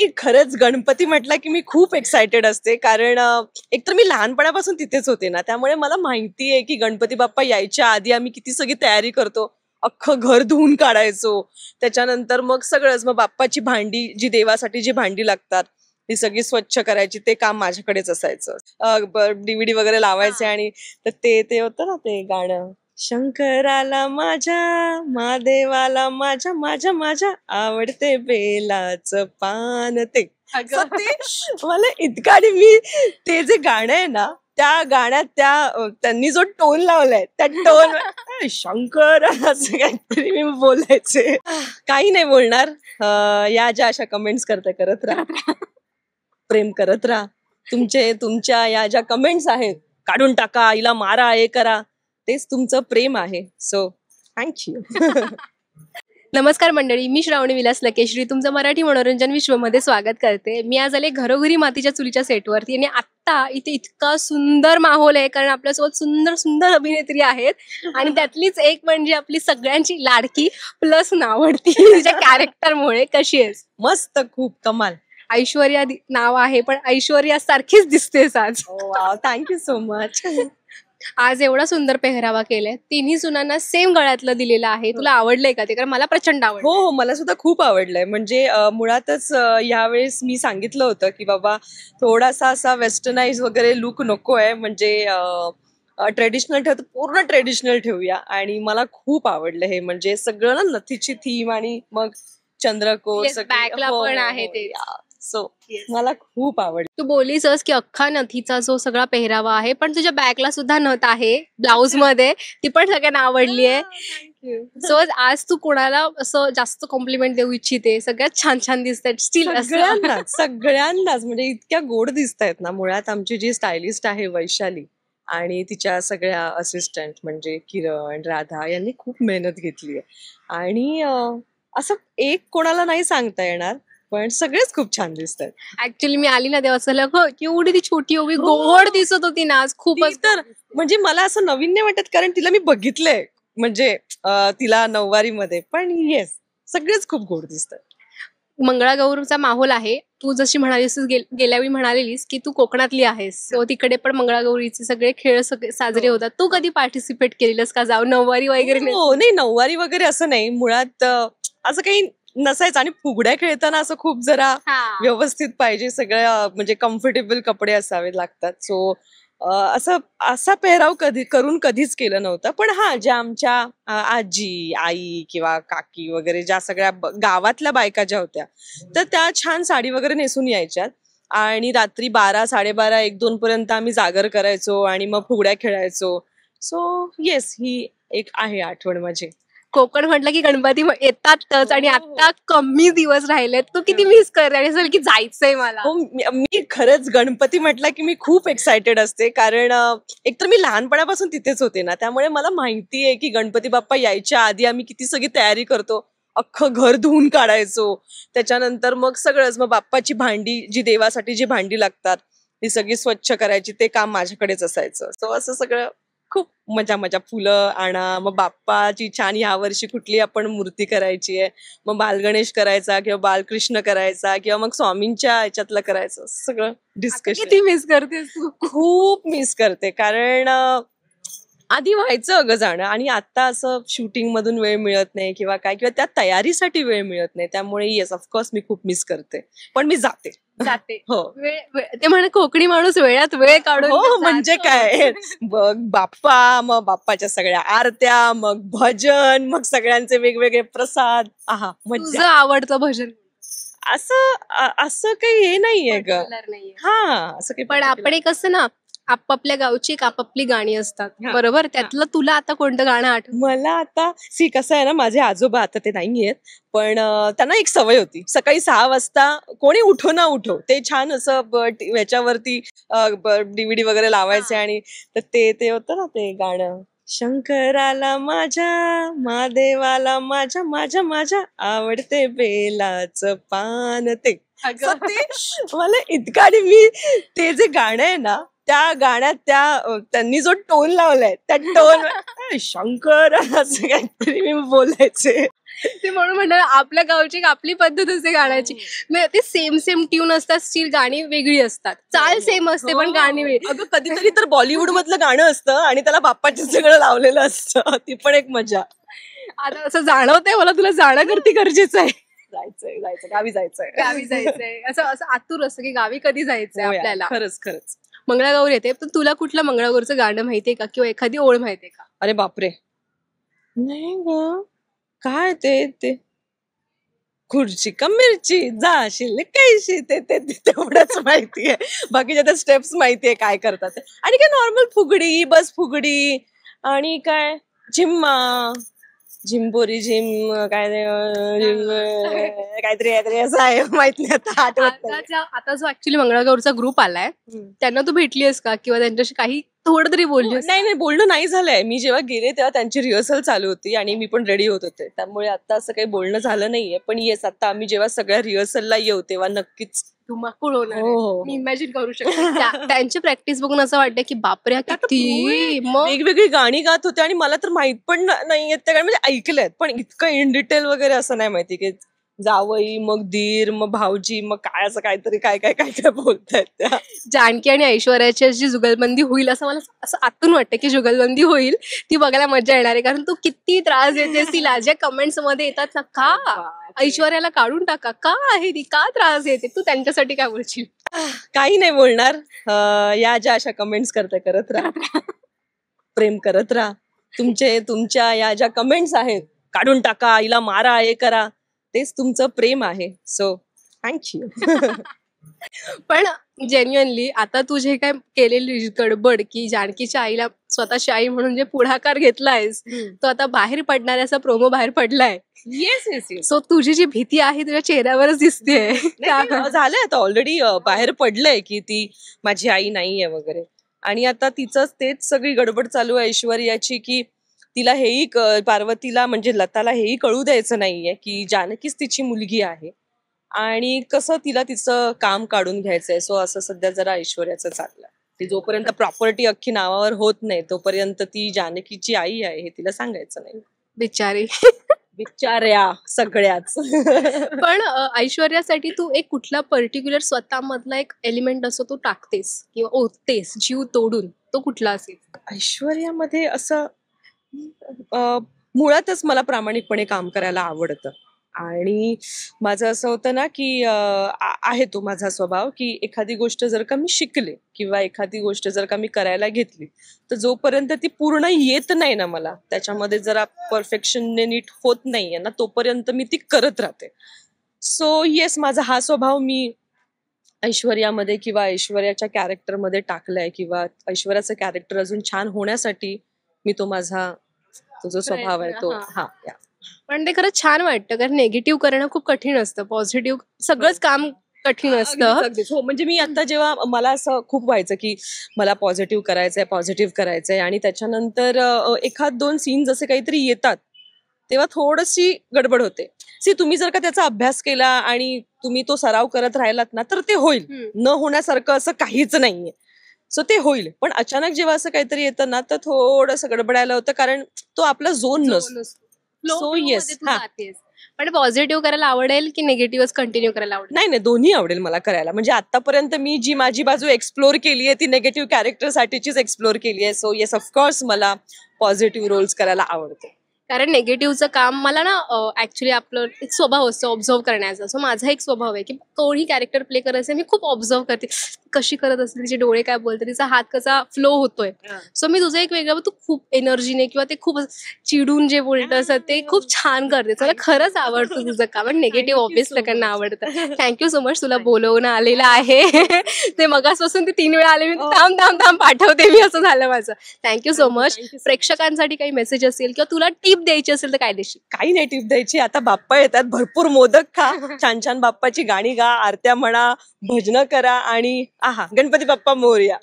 मी खरंच गणपती म्हटला की मी खूप एक्सायटेड असते, कारण एकतर मी लहानपणापासून तिथेच होते ना, त्यामुळे मला माहिती आहे की गणपती बाप्पा यायच्या आधी आम्ही किती सगळी तयारी करतो. अख्खं घर धुवून काढायचो. त्याच्यानंतर मग सगळंच, मग बाप्पाची भांडी, जी देवासाठी जी भांडी लागतात ती सगळी स्वच्छ करायची, ते काम माझ्याकडेच असायचं. डीव्हीडी वगैरे लावायचे आणि तर ते ते होतं ना ते गाणं, शंकराला माझ्या, महादेवाला माझ्या, माझ्या माझ्या आवडते बेलाचं पान, ते मला इतकं. आणि मी ते जे गाणं आहे ना, त्या गाण्यात त्यांनी जो टोन लावलाय त्या टोन शंकर असं काहीतरी मी बोलायचे. काही नाही बोलणार. या ज्या अशा कमेंट्स करत राहा, प्रेम करत राहा. तुमच्या या ज्या कमेंट्स आहेत, काढून टाका, हिला मारा, हे करा, तेच तुमचं प्रेम आहे. So thank you. नमस्कार मंडळी, मी श्रावणी विलास लकेश्री तुमचं मराठी मनोरंजन विश्वमध्ये स्वागत करते. मी आज आले घरोघरी मातीच्या चुलीच्या सेटवरती आणि आत्ता इथे इतका सुंदर माहोल आहे, कारण आपल्यासोबत सुंदर सुंदर अभिनेत्री आहेत आणि त्यातलीच एक म्हणजे आपली सगळ्यांची लाडकी प्लस नावडती तिच्या कॅरेक्टरमुळे. कशी आहेस? मस्त, खूप कमाल. ऐश्वर्या नाव आहे, पण ऐश्वर्या सारखीच दिसतेस आज. Thank you so much. आज एवढा सुंदर पेहरावा केलाय, तिन्ही सुनांना सेम गळ्यातलं दिलेलं आहे. तुला आवडलंय का ते? कारण मला प्रचंड आवडलं. हो, मला सुद्धा खूप आवडलंय. म्हणजे मुळातच यावेळेस मी सांगितलं होतं की बाबा थोडासा असा वेस्टर्नाइज वगैरे लुक नकोय, म्हणजे ट्रेडिशनल ठेवतो, पूर्ण ट्रेडिशनल ठेवूया. आणि मला खूप आवडलं हे, म्हणजे सगळं ना नथीची थीम आणि मग चंद्रकोर बॅकला पण आहे ते. सो मला खूप आवडलं. तू बोलीसच की अख्खा नथीचा जो सगळा पेहरावा आहे, पण तुझ्या बॅकला सुद्धा नथ आहे ब्लाउज मध्ये, ती पण सगळ्यांना आवडली आहे. सो आज तू कोणाला असं जास्त कॉम्प्लिमेंट देऊ इच्छिते? सगळ्यात छान छान दिसतात स्टील. सगळ्यांनाच म्हणजे इतक्या गोड दिसतायत ना. मुळात आमची जी स्टायलिस्ट आहे वैशाली आणि तिच्या सगळ्या असिस्टंट म्हणजे किरण, राधा यांनी खूप मेहनत घेतली आहे. आणि असं एक कोणाला नाही सांगता येणार, पण सगळेच खूप छान दिसतात. ऍक्च्युली मी आली ना तेव्हा असं लागलं एवढी ती छोटी उभी गोड दिसत होती ना आज खूपच. तर म्हणजे मला असं नवीन नाही वाटत, कारण तिला मी बघितलंय, म्हणजे तिला नऊवारी मध्ये. पण येस, सगळेच खूप गोड दिसतात. मंगळागौरचा माहोल आहे. तू जशी म्हणालीस, गेल्या वेळी म्हणालेलीस की तू कोकणातली आहेस, सो तिकडे पण मंगळागौरीचे सगळे खेळ साजरे होतात. तू कधी पार्टिसिपेट केलेलंस का? जाऊ नऊवारी वगैरे? नाही, नऊवारी वगैरे असं नाही. मुळात असं काही नसायचं. आणि फुगड्या खेळताना असं खूप जरा व्यवस्थित पाहिजे, सगळं म्हणजे कम्फर्टेबल कपडे असावे लागतात. सो असा पेहराव कधीच केलं नव्हतं. पण हा, ज्या आमच्या आजी, आई किंवा काकी वगैरे ज्या सगळ्या गावातल्या बायका ज्या होत्या, तर त्या छान साडी वगैरे नेसून यायच्यात आणि रात्री 12, 12:30, 1-2 पर्यंत आम्ही जागर करायचो आणि मग फुगड्या खेळायचो. सो येस, ही एक आहे आठवण माझी. कोकण म्हटलं की गणपती येतातच आणि आता कमी दिवस राहिलेत. तू किती मिस करते आणि असं की जायचंय मला? हो, मी खरंच गणपती म्हटला की मी खूप एक्सायटेड असते, कारण एकतर मी लहानपणापासून तिथेच होते ना, त्यामुळे मला माहिती आहे की गणपती बाप्पा यायच्या आधी आम्ही किती सगळी तयारी करतो. अख्खं घर धुवून काढायचो. त्याच्यानंतर मग सगळंच, मग बाप्पाची भांडी, जी देवासाठी जी भांडी लागतात ती सगळी स्वच्छ करायची, ते काम माझ्याकडेच असायचं. सो असं सगळं खूप मजा, फुलं आणा, मग बाप्पाची छान ह्या वर्षी कुठली आपण मूर्ती करायची आहे, मग बालगणेश करायचा किंवा बालकृष्ण करायचा किंवा मग स्वामींच्या ह्याच्यातलं करायचं, सगळं डिस्कशन. किती मिस करतेस तू? खूप मिस करते, कारण आधी व्हायचं अगं जाणं, आणि आता असं शूटिंग मधून वेळ मिळत नाही किंवा त्या तयारीसाठी वेळ मिळत नाही. त्यामुळे येस, ऑफकोर्स मी खूप मिस करते, पण मी जाते. हो, ते म्हणे कोकणी माणूस वेळात वेळ काढून. हो, म्हणजे काय, बघ बाप्पा, मग बाप्पाच्या सगळ्या आरत्या, मग भजन, मग सगळ्यांचे वेगवेगळे प्रसाद. तुझं आवडतं भजन असं काही हे नाहीये ग. असं काही. पण आपण एक असं ना, आपापल्या गावची एक आपापली गाणी असतात, बरोबर? त्यातलं तुला आता कोणतं गाणं आठवतं? मला आता कसं आहे ना, माझे आजोबा आता ते नाहीयेत, पण त्यांना एक सवय होती, सकाळी 6 वाजता कोणी उठो ना उठो, ते छान असं ह्याच्यावरती डीव्हीडी वगैरे लावायचे. आणि तर ते होतं ना ते गाणं, शंकराला माझ्या, महादेवाला माझ्या, माझ्या माझ्या आवडते बेलाचं पान, ते मला इतकं. आणि मी ते जे गाणं आहे ना, त्या गाण्यात त्यांनी जो टोन लावलाय त्या टोन शंकर असं काहीतरी मी बोलायचे. ते म्हणून म्हणलं आपल्या गावची आपली पद्धत असते गाण्याची. ते सेम ट्यून असतात, स्टील गाणी वेगळी असतात, चाल सेम असते पण गाणी वेगळी. अगं कधीतरी तर बॉलिवूड मधलं गाणं असतं आणि त्याला बाप्पाचं सगळं लावलेलं असतं, ती पण एक मजा. आता असं जाणवतंय मला तुला जाणं करती गरजेचं आहे. जायचं गावी जायचंय असं आतुर असतं की गावी कधी जायचंय आपल्याला. खरंच मंगळागौर येते, पण तुला कुठलं मंगळागौरचं गाणं माहितीये का किंवा एखादी ओळ माहितीये का? अरे बापरे, नाही ग, काय ते खुर्ची का मिरची जाशील कैशी, ते तेवढंच माहितीये. बाकीच्या त्या स्टेप्स माहितीये काय करतात. आणि काय नॉर्मल फुगडी, बस फुगडी आणि काय झिम्मा, झिम्बोरी झिम काहीतरी असं आहे, माहित नाही आता, आठवत नाही. आता जो ऍक्च्युली मंगळागौरचा ग्रुप आलाय त्यांना तू भेटलीयस का किंवा त्यांच्याशी काही थोडं तरी बोलली? नाही बोलणं नाही झालंय. मी जेव्हा गेले तेव्हा त्यांची रिहर्सल चालू होती आणि मी पण रेडी होत होते, त्यामुळे आता असं काही बोलणं झालं नाहीये. पण येस, आता आम्ही जेव्हा सगळ्या रिहर्सलला येऊ तेव्हा नक्कीच धुमाकूळ होणार. मी इमॅजिन करू शकते. त्यांची प्रॅक्टिस बघून असं वाटतं की बापरे किती वेगवेगळी गाणी गात होते आणि मला तर माहित पण नाहीये त्या गाणी, म्हणजे ऐकलेत पण इतकं इन डिटेल वगैरे असं नाही माहिती की जावई मग दीर मग भाऊजी मग काय असं काहीतरी काय बोलतायत त्या. जानकी आणि ऐश्वर्याची जी जुगलबंदी होईल असं मला असं आतून वाटतं की जुगलबंदी होईल, ती बघायला मजा येणार आहे. कारण तू किती त्रास देतेस तिला, ज्या कमेंट्स मध्ये येतात ना, का ऐश्वर्याला काढून टाका, का आहे ती, का त्रास देते, तू त्यांच्यासाठी काय बोलशील? काही नाही बोलणार. या ज्या अशा कमेंट्स करत राहा, प्रेम करत राहा. तुमच्या या ज्या कमेंट्स आहेत, काढून टाका, हिला मारा, हे करा, तेच तुमचं प्रेम आहे. So thank you. पण जेन्युअनली आता तू जे काय केलेली गडबड की जानकीच्या आईला स्वतःची आई म्हणून जे पुढाकार घेतलायस तो आता बाहेर पडणाऱ्या असा प्रोमो बाहेर पडलाय. येस. सो तुझी जी भीती आहे तुझ्या चेहऱ्यावरच दिसतेय. झालंय आता ऑलरेडी बाहेर पडलंय की ती माझी आई नाहीये वगैरे. आणि आता तिचंच तेच सगळी गडबड चालू आहे ऐश्वर्याची की तिला हेही पार्वतीला म्हणजे लताला हेही कळू द्यायचं नाहीये की जानकीच तिची मुलगी आहे आणि कसं तिला तिचं काम काढून घ्यायचंय. सो असं सध्या जरा ऐश्वर्याचं चाललंय. ती जोपर्यंत प्रॉपर्टी अख्खी नावावर होत नाही तोपर्यंत ती जानकीची आई आहे हे तिला सांगायचं नाही. बिचारी. बिचाऱ्या सगळ्याच. पण ऐश्वर्यासाठी तू एक कुठला पर्टिक्युलर स्वतःमधला एक एलिमेंट असो तो टाकतेस किंवा ओततेस जीव तोडून, तो कुठला असेल? ऐश्वर्यामध्ये असं मुळातच मला प्रामाणिकपणे काम करायला आवडतं आणि माझं असं होतं ना की आहे तो माझा स्वभाव की एखादी गोष्ट जर का मी शिकले किंवा एखादी गोष्ट जर का मी करायला घेतली तर जोपर्यंत ती पूर्ण येत नाही ना मला त्याच्यामध्ये जरा परफेक्शनने नीट होत नाहीये ना तोपर्यंत मी ती करत राहते. सो येस, माझा हा स्वभाव मी ऐश्वर्यामध्ये किंवा ऐश्वर्याच्या कॅरेक्टरमध्ये टाकलाय किंवा ऐश्वर्याचं कॅरेक्टर अजून छान होण्यासाठी मी तो माझा जो स्वभाव आहे तो. हा. पण ते खरंच छान वाटतं कारण निगेटिव्ह करणं खूप कठीण असतं, पॉझिटिव्ह सगळंच काम कठीण असतं. हो, म्हणजे मी आता जेव्हा मला असं खूप व्हायचं की मला पॉझिटिव्ह करायचंय आणि त्याच्यानंतर एखाद दोन सीन जसे काहीतरी येतात तेव्हा थोडीशी गडबड होते. तुम्ही जर का त्याचा अभ्यास केला आणि तुम्ही तो सराव करत राहिलात ना तर ते होईल. न होण्यासारखं असं काहीच नाहीये. सो ते होईल. पण अचानक जेव्हा असं काहीतरी येतं ना तर थोडंसं गडबडायला होतं कारण तो आपला झोन नसतो. So yes. पण पॉझिटिव्ह करायला आवडेल की निगेटिव्ह कंटिन्यू करायला आवडेल? नाही, दोन्ही आवडेल मला करायला. म्हणजे आतापर्यंत मी जी माझी बाजू एक्सप्लोर केली आहे ती निगेटिव्ह कॅरेक्टर साठीचीच एक्सप्लोर केली आहे. सो येस, ऑफकोर्स मला पॉझिटिव्ह रोल्स करायला आवडते. कारण निगेटिव्हचं काम मला ना ऍक्च्युली आपलं एक स्वभाव असतो ऑब्झर्व करण्याचा. सो माझा एक स्वभाव आहे की कोणी कॅरेक्टर प्ले करायचं मी खूप ऑब्झर्व करते कशी करत असते, तिचे डोळे काय बोलते, तिचा हात कसा फ्लो होतोय. सो मी तुझं एक वेगळं तू खूप एनर्जीने किंवा ते खूप चिडून जे बोलतं असं ते खूप छान करते. मला खरंच आवडतं तुझं काम. पण निगेटिव्ह ऑब्वियस लोकांना आवडतं. थँक्यू सो मच तुला बोलवणं आलेलं आहे. ते मगासपासून ते 3 वेळा आले मी थांब पाठवते मी असं झालं माझं. Thank you so much. प्रेक्षकांसाठी काही मेसेज असेल किंवा तुला टिप द्यायची असेल तर काय देशील? काही नाही टिप द्यायची. आता बाप्पा येतात, भरपूर मोदक खा, छान छान बाप्पाची गाणी गा, आरत्या म्हणा, भजनं करा आणि आहा गणपती बाप्पा मोरया.